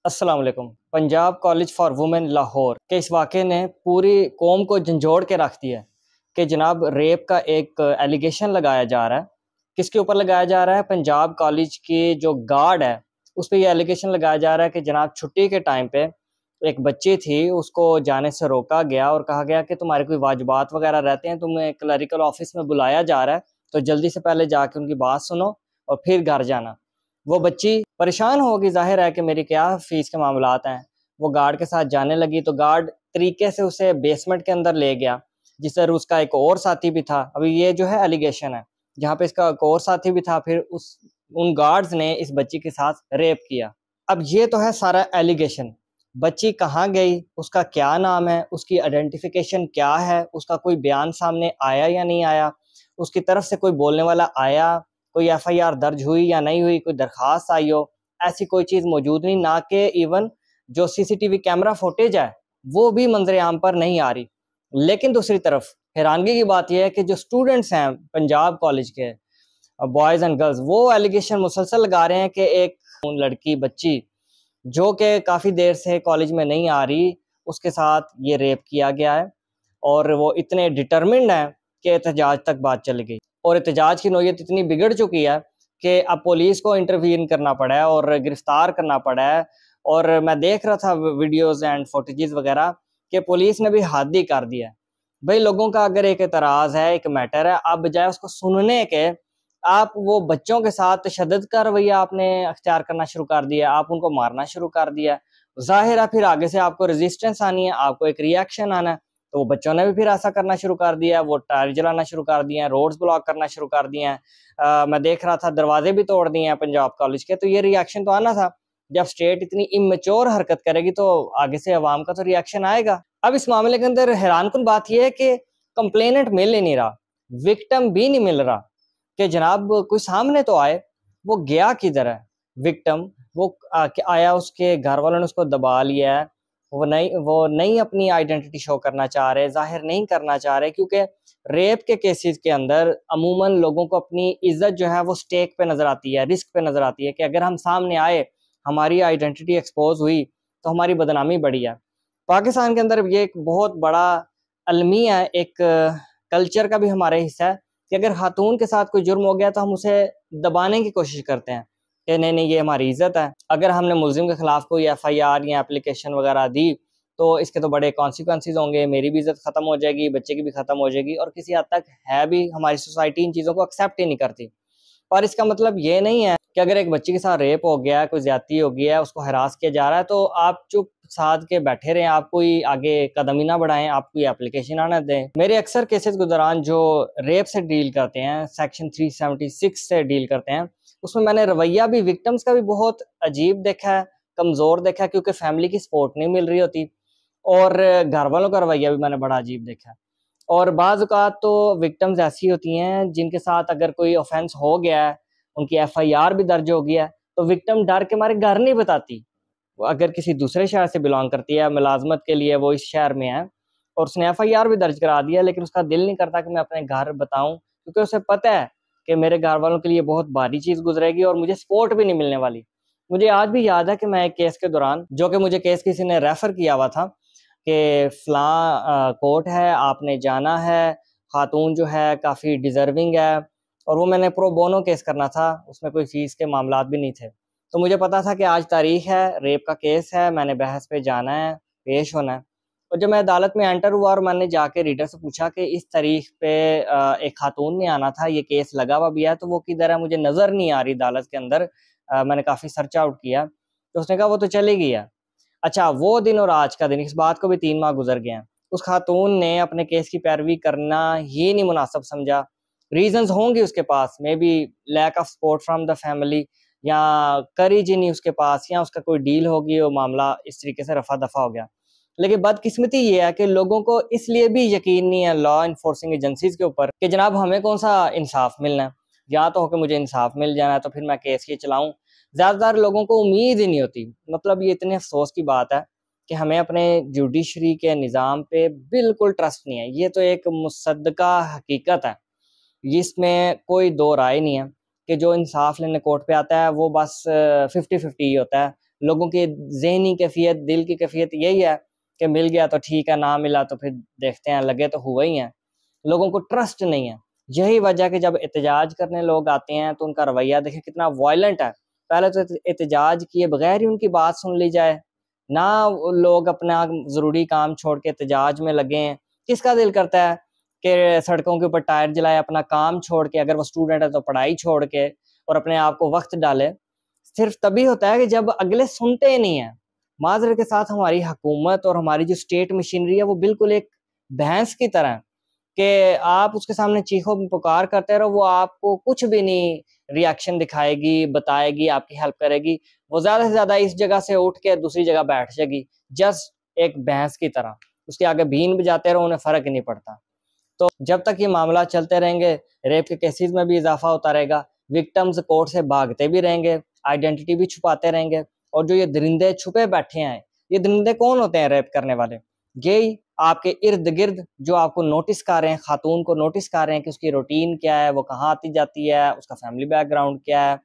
अस्सलाम वालेकुम। Punjab college for women Lahore के इस वाक़े ने पूरी कौम को झंझोड़ के रख दिया है कि जनाब रेप का एक एलिगेशन लगाया जा रहा है। किसके ऊपर लगाया जा रहा है? पंजाब कॉलेज की जो गार्ड है उस पे ये एलिगेशन लगाया जा रहा है कि जनाब छुट्टी के टाइम पे एक बच्ची थी, उसको जाने से रोका गया और कहा गया कि तुम्हारे कोई वाजिबात वगैरह रहते हैं, तुम्हें क्लरिकल ऑफिस में बुलाया जा रहा है, तो जल्दी से पहले जाके उनकी बात सुनो और फिर घर जाना। वो बच्ची परेशान होगी, ज़ाहिर है कि मेरी क्या फ़ीस के मामलात हैं। वो गार्ड के साथ जाने लगी तो गार्ड तरीके से उसे बेसमेंट के अंदर ले गया, जिस तरह उसका एक और साथी भी था। अभी ये जो है एलिगेशन है, जहाँ पे इसका एक और साथी भी था, फिर उस उन गार्ड्स ने इस बच्ची के साथ रेप किया। अब ये तो है सारा एलिगेशन। बच्ची कहाँ गई, उसका क्या नाम है, उसकी आइडेंटिफिकेशन क्या है, उसका कोई बयान सामने आया या नहीं आया, उसकी तरफ से कोई बोलने वाला आया, कोई एफआईआर दर्ज हुई या नहीं हुई, कोई दरखास्त आई हो, ऐसी कोई चीज़ मौजूद नहीं। ना कि इवन जो सीसीटीवी कैमरा फुटेज है वो भी मंजर आम पर नहीं आ रही। लेकिन दूसरी तरफ हैरानगी की बात यह है कि जो स्टूडेंट्स हैं पंजाब कॉलेज के, बॉयज़ एंड गर्ल्स, वो एलिगेशन मुसलसल लगा रहे हैं कि एक लड़की बच्ची जो कि काफ़ी देर से कॉलेज में नहीं आ रही, उसके साथ ये रेप किया गया है। और वो इतने डिटरमिन्ड हैं कि एहतजाज तक बात चली गई और एहतजाज की नौयत इतनी बिगड़ चुकी है कि अब पुलिस को इंटरवीन करना पड़ा है और गिरफ्तार करना पड़ा है। और मैं देख रहा था वीडियोज़ एंड फुटेजेस वगैरह कि पुलिस ने भी हद ही कर दिया है। भाई, लोगों का अगर एक एतराज़ है, एक मैटर है, आप बजाय उसको सुनने के आप वो बच्चों के साथ तशद्दुद का रवैया आपने अख्तियार करना शुरू कर दिया, आप उनको मारना शुरू कर दिया। ज़ाहिर है फिर आगे से आपको रेजिस्टेंस आनी है, आपको एक रिएक्शन आना है। तो वो बच्चों ने भी फिर ऐसा करना शुरू कर दिया है, वो टायर जलाना शुरू कर दिए हैं, रोड्स ब्लॉक करना शुरू कर दिए हैं। मैं देख रहा था दरवाजे भी तोड़ दिए हैं पंजाब कॉलेज के। तो ये रिएक्शन तो आना था। जब स्टेट इतनी इमेच्योर हरकत करेगी तो आगे से अवाम का तो रिएक्शन आएगा। अब इस मामले के अंदर हैरानकुन बात यह है कि कंप्लेनेंट मिल ही नहीं रहा, विक्टिम भी नहीं मिल रहा कि जनाब कोई सामने तो आए। वो गया किधर है विक्टिम? वो आया, उसके घर वालों ने उसको दबा लिया है। वो नहीं अपनी आइडेंटिटी शो करना चाह रहे, जाहिर नहीं करना चाह रहे, क्योंकि रेप के केसेस के अंदर अमूमन लोगों को अपनी इज्जत जो है वो स्टेक पे नजर आती है, रिस्क पे नजर आती है कि अगर हम सामने आए, हमारी आइडेंटिटी एक्सपोज हुई तो हमारी बदनामी बढ़ी है। पाकिस्तान के अंदर ये एक बहुत बड़ा अलमिया है, एक कल्चर का भी हमारे हिस्सा है कि अगर खातून के साथ कोई जुर्म हो गया तो हम उसे दबाने की कोशिश करते हैं कि नहीं नहीं, ये हमारी इज्जत है। अगर हमने मुलजिम के खिलाफ कोई एफआईआर या एप्लीकेशन वगैरह दी तो इसके तो बड़े कॉन्सिक्वेंसेस होंगे, मेरी भी इज्जत खत्म हो जाएगी, बच्चे की भी खत्म हो जाएगी। और किसी हद तक है भी, हमारी सोसाइटी इन चीज़ों को एक्सेप्ट ही नहीं करती। पर इसका मतलब ये नहीं है कि अगर एक बच्ची के साथ रेप हो गया है, कोई ज्यादती हो गया है, उसको हरास किया जा रहा है, तो आप चुप साध के बैठे रहें, आप कोई आगे कदम ही ना बढ़ाएं, आप कोई एप्लीकेशन ना दें। मेरे अक्सर केसेस के दौरान जो रेप से डील करते हैं, सेक्शन 376 से डील करते हैं, उसमें मैंने रवैया भी विक्टिम्स का भी बहुत अजीब देखा है, कमज़ोर देखा है, क्योंकि फैमिली की सपोर्ट नहीं मिल रही होती। और घर वालों का रवैया भी मैंने बड़ा अजीब देखा है। और बाज़ औक़ात तो विक्टिम्स ऐसी होती हैं जिनके साथ अगर कोई ऑफेंस हो गया है, उनकी एफआईआर भी दर्ज हो गया है, तो विक्टिम डर के मारे घर नहीं बताती। वो अगर किसी दूसरे शहर से बिलॉन्ग करती है, मुलाज़मत के लिए वो इस शहर में है और उसने एफआईआर भी दर्ज करा दिया, लेकिन उसका दिल नहीं करता कि मैं अपने घर बताऊँ, क्योंकि उसे पता है कि मेरे घर वालों के लिए बहुत भारी चीज़ गुज़रेगी और मुझे सपोर्ट भी नहीं मिलने वाली। मुझे आज भी याद है कि मैं एक केस के दौरान, जो कि मुझे केस किसी ने रेफ़र किया हुआ था कि फ़लाँ कोर्ट है, आपने जाना है, खातून जो है काफ़ी डिज़र्विंग है। और वो मैंने प्रो बोनो केस करना था, उसमें कोई फ़ीस के मामलात भी नहीं थे। तो मुझे पता था कि आज तारीख़ है, रेप का केस है, मैंने बहस पे जाना है, पेश होना है। और जब मैं अदालत में एंटर हुआ और मैंने जाके रीडर से पूछा कि इस तारीख़ पे एक खातून ने आना था, ये केस लगा हुआ भी है, तो वो किधर है? मुझे नज़र नहीं आ रही अदालत के अंदर। मैंने काफ़ी सर्च आउट किया, तो उसने कहा वो तो चली गई है। अच्छा, वो दिन और आज का दिन, इस बात को भी 3 माह गुज़र गए हैं। उस खातून ने अपने केस की पैरवी करना ही नहीं मुनासिब समझा। रीज़न्स होंगे उसके पास, maybe lack of support from the family, या करीज ही नहीं उसके पास, या उसका कोई डील होगी और मामला इस तरीके से रफ़ा-दफ़ा हो गया। लेकिन बदकिस्मती ये है कि लोगों को इसलिए भी यकीन नहीं है लॉ एनफोर्सिंग एजेंसीज़ के ऊपर कि जनाब हमें कौन-सा इंसाफ़ मिलना है। या तो हो कि मुझे इंसाफ़ मिल जाना है तो फिर मैं केस ही चलाऊँ। ज़्यादातर लोगों को उम्मीद ही नहीं होती। मतलब ये इतने अफ़सोस की बात है कि हमें अपने जुडिशरी के निज़ाम पे बिल्कुल ट्रस्ट नहीं है। ये तो एक मुसद्दक़ा हकीकत है। इसमें कोई दो राय नहीं है कि जो इंसाफ लेने कोर्ट पे आता है वो बस 50-50 ही होता है। लोगों की जहनी कैफियत, दिल की कैफियत यही है कि मिल गया तो ठीक है, ना मिला तो फिर देखते हैं, लगे तो हुए ही हैं। लोगों को ट्रस्ट नहीं है। यही वजह कि जब एहतजाज करने लोग आते हैं तो उनका रवैया देखें कितना वायलेंट है। पहले तो एहतजाज किए बगैर ही उनकी बात सुन ली जाए, ना लोग अपना ज़रूरी काम छोड़ के एहतजाज में लगे हैं। किसका दिल करता है कि सड़कों के ऊपर टायर जलाए, अपना काम छोड़ के, अगर वो स्टूडेंट है तो पढ़ाई छोड़ के और अपने आप को वक्त डाले। सिर्फ तभी होता है कि जब अगले सुनते ही नहीं है। माजरत के साथ हमारी हुकूमत और हमारी जो स्टेट मशीनरी है वो बिल्कुल एक भैंस की तरह है कि आप उसके सामने चीखो पुकार करते रहो, वो आपको कुछ भी नहीं रिएक्शन दिखाएगी, बताएगी, आपकी हेल्प करेगी। वो ज़्यादा से ज़्यादा इस जगह से उठ के दूसरी जगह बैठ जाएगी, जस्ट एक भैंस की तरह। उसके आगे बीन बजाते रहो, उन्हें फ़र्क ही नहीं पड़ता। तो जब तक ये मामला चलते रहेंगे, रेप के केसेस में भी इजाफा होता रहेगा, विक्टिम्स कोर्ट से भागते भी रहेंगे, आइडेंटिटी भी छुपाते रहेंगे। और जो ये दरिंदे छुपे बैठे हैं, ये दरिंदे कौन होते हैं रेप करने वाले? यही आपके इर्द गिर्द जो आपको नोटिस कर रहे हैं, खातून को नोटिस कर रहे हैं कि उसकी रूटीन क्या है, वो कहाँ आती जाती है, उसका फैमिली बैकग्राउंड क्या है,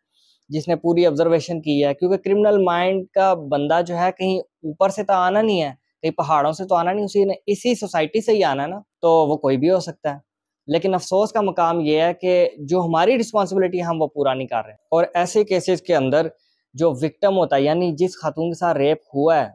जिसने पूरी ऑब्जर्वेशन की है। क्योंकि क्रिमिनल माइंड का बंदा जो है कहीं ऊपर से तो आना नहीं है, कहीं पहाड़ों से तो आना नहीं, उसी ने इसी सोसाइटी से ही आना है ना, तो वो कोई भी हो सकता है। लेकिन अफसोस का मकाम ये है कि जो हमारी रिस्पॉन्सिबिलिटी हम वो पूरा नहीं कर रहे। और ऐसे केसेस के अंदर जो विक्टिम होता है, यानी जिस खातून के साथ रेप हुआ है,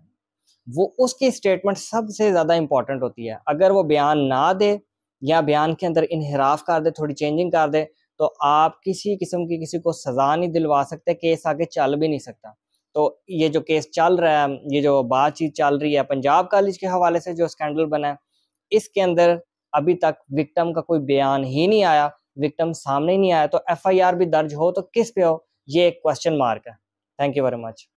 वो उसकी स्टेटमेंट सबसे ज़्यादा इंपॉर्टेंट होती है। अगर वो बयान ना दे या बयान के अंदर इनहिराफ कर दे, थोड़ी चेंजिंग कर दे, तो आप किसी किस्म की किसी को सज़ा नहीं दिलवा सकते, केस आगे चल भी नहीं सकता। तो ये जो केस चल रहा है, ये जो बातचीत चल रही है पंजाब कॉलेज के हवाले से जो स्कैंडल बना है, इसके अंदर अभी तक विक्टिम का कोई बयान ही नहीं आया, विक्टिम सामने ही नहीं आया। तो एफआईआर भी दर्ज हो तो किस पे हो, ये एक क्वेश्चन मार्क है। Thank you very much.